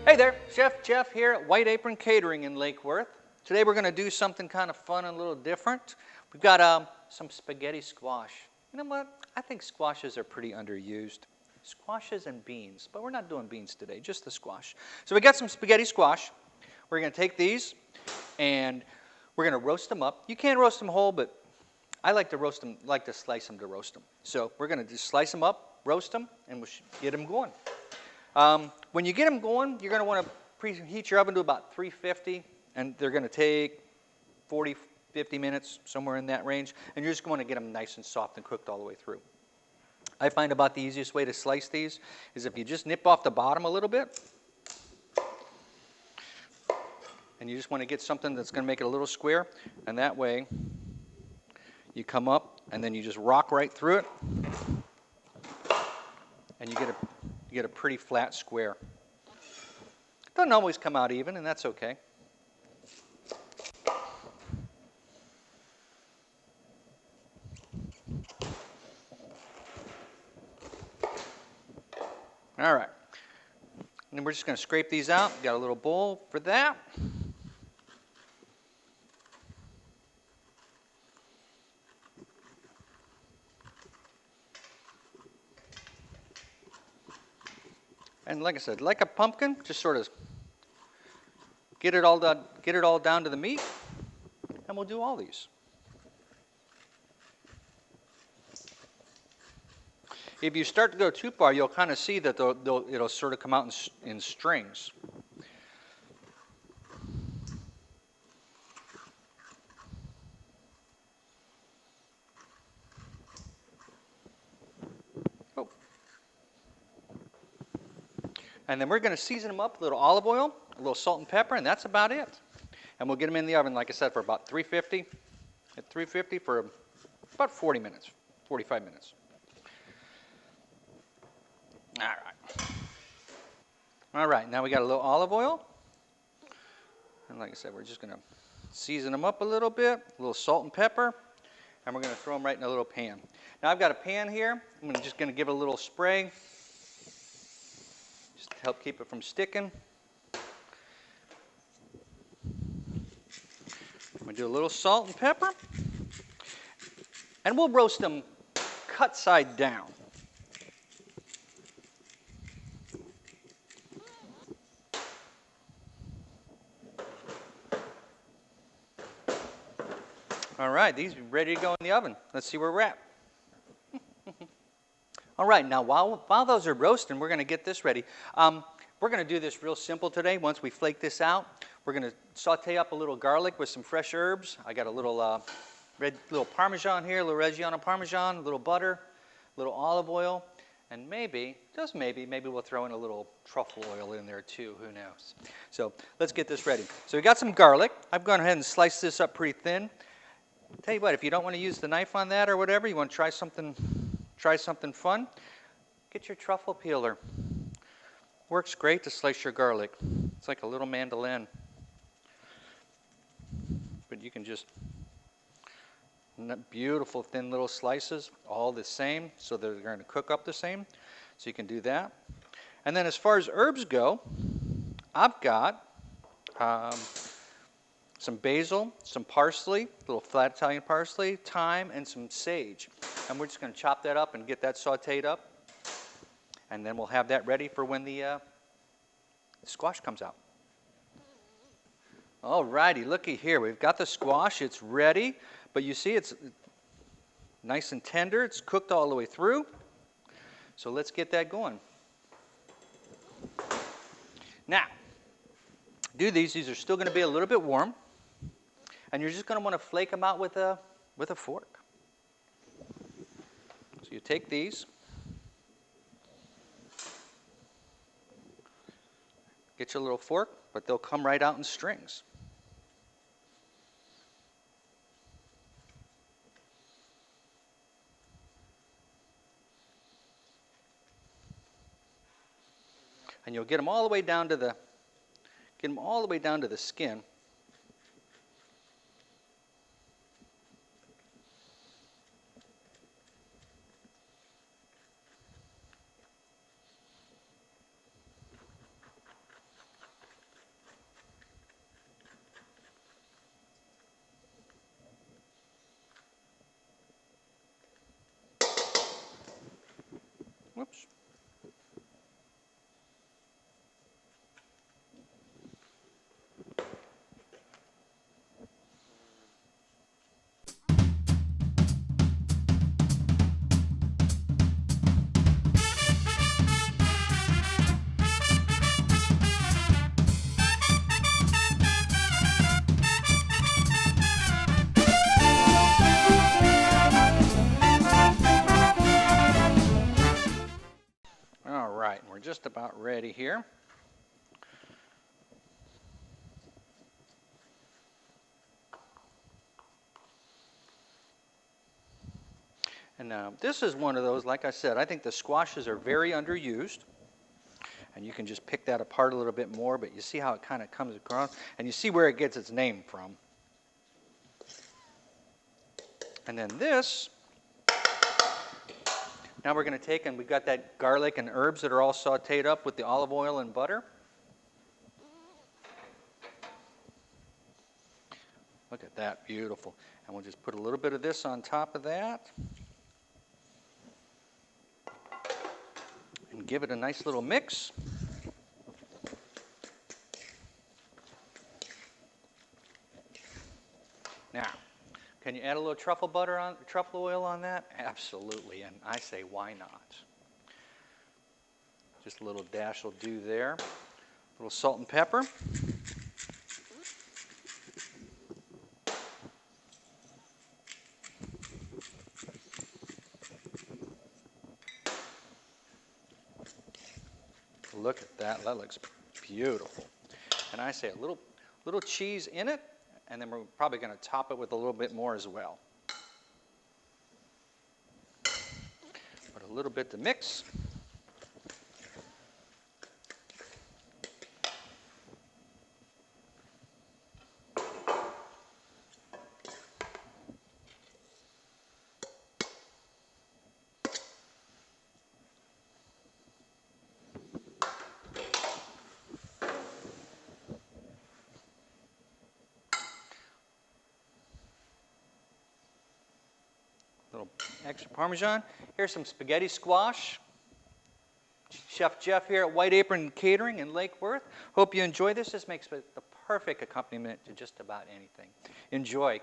Hey there, Chef Jeff here at White Apron Catering in Lake Worth. Today we're going to do something kind of fun and a little different. We've got some spaghetti squash. You know what? I think squashes are pretty underused. Squashes and beans, but we're not doing beans today, just the squash. So we got some spaghetti squash. We're going to take these and we're going to roast them up. You can roast them whole, but I like to roast them, like to slice them to roast them. So we're going to just slice them up, roast them, and we'll get them going. When you get them going, you're going to want to preheat your oven to about 350, and they're going to take 40, 50 minutes, somewhere in that range, and you're just going to get them nice and soft and cooked all the way through. I find about the easiest way to slice these is if you just nip off the bottom a little bit, and you just want to get something that's going to make it a little square, and that way you come up and then you just rock right through it, and you get a pretty flat square. It doesn't always come out even, and that's okay. All right. And then we're just going to scrape these out. Got a little bowl for that. And like I said, like a pumpkin, just sort of get it all down to the meat, and we'll do all these. If you start to go too far, you'll kind of see that it'll sort of come out in strings. And then we're going to season them up, a little olive oil, a little salt and pepper, and that's about it. And we'll get them in the oven, like I said, for about 350, at 350 for about 40 minutes, 45 minutes. All right. All right, now we got a little olive oil. And like I said, we're just going to season them up a little bit, a little salt and pepper, and we're going to throw them right in a little pan. Now I've got a pan here. I'm just going to give it a little spray. Just to help keep it from sticking. We do a little salt and pepper. And we'll roast them cut side down. All right, these are ready to go in the oven. Let's see where we're at. All right, now while those are roasting, we're going to get this ready. We're going to do this real simple today. Once we flake this out, we're going to saute up a little garlic with some fresh herbs. I got a little little Parmesan here, a little Reggiano Parmesan, a little butter, a little olive oil, and maybe, just maybe we'll throw in a little truffle oil in there too. Who knows? So let's get this ready. So we got some garlic. I've gone ahead and sliced this up pretty thin. Tell you what, if you don't want to use the knife on that or whatever, you want to try something fun, get your truffle peeler. Works great to slice your garlic. It's like a little mandolin. But you can just, beautiful thin little slices, all the same, so they're going to cook up the same. So you can do that. And then as far as herbs go, I've got some basil, some parsley, little flat Italian parsley, thyme, and some sage. And we're just going to chop that up and get that sauteed up. And then we'll have that ready for when the squash comes out. All righty, looky here. We've got the squash. It's ready. But you see it's nice and tender. It's cooked all the way through. So let's get that going. Now, do these. These are still going to be a little bit warm. And you're just going to want to flake them out with a fork. So you take these. Get your little fork, but they'll come right out in strings. And you'll get them all the way down to the skin. Whoops. All right, we're just about ready here. And this is one of those, like I said, I think the squashes are very underused. And you can just pick that apart a little bit more, but you see how it kind of comes across, and you see where it gets its name from. And then this, now we're going to take, and we've got that garlic and herbs that are all sauteed up with the olive oil and butter. Look at that, beautiful. And we'll just put a little bit of this on top of that. And give it a nice little mix. Now, can you add a little truffle oil on that? Absolutely, and I say why not? Just a little dash will do there. A little salt and pepper. Look at that, that looks beautiful. And I say a little cheese in it, and then we're probably going to top it with a little bit more as well. Put a little bit to mix. Little extra Parmesan. Here's some spaghetti squash. Chef Jeff here at White Apron Catering in Lake Worth. Hope you enjoy this. This makes it the perfect accompaniment to just about anything. Enjoy.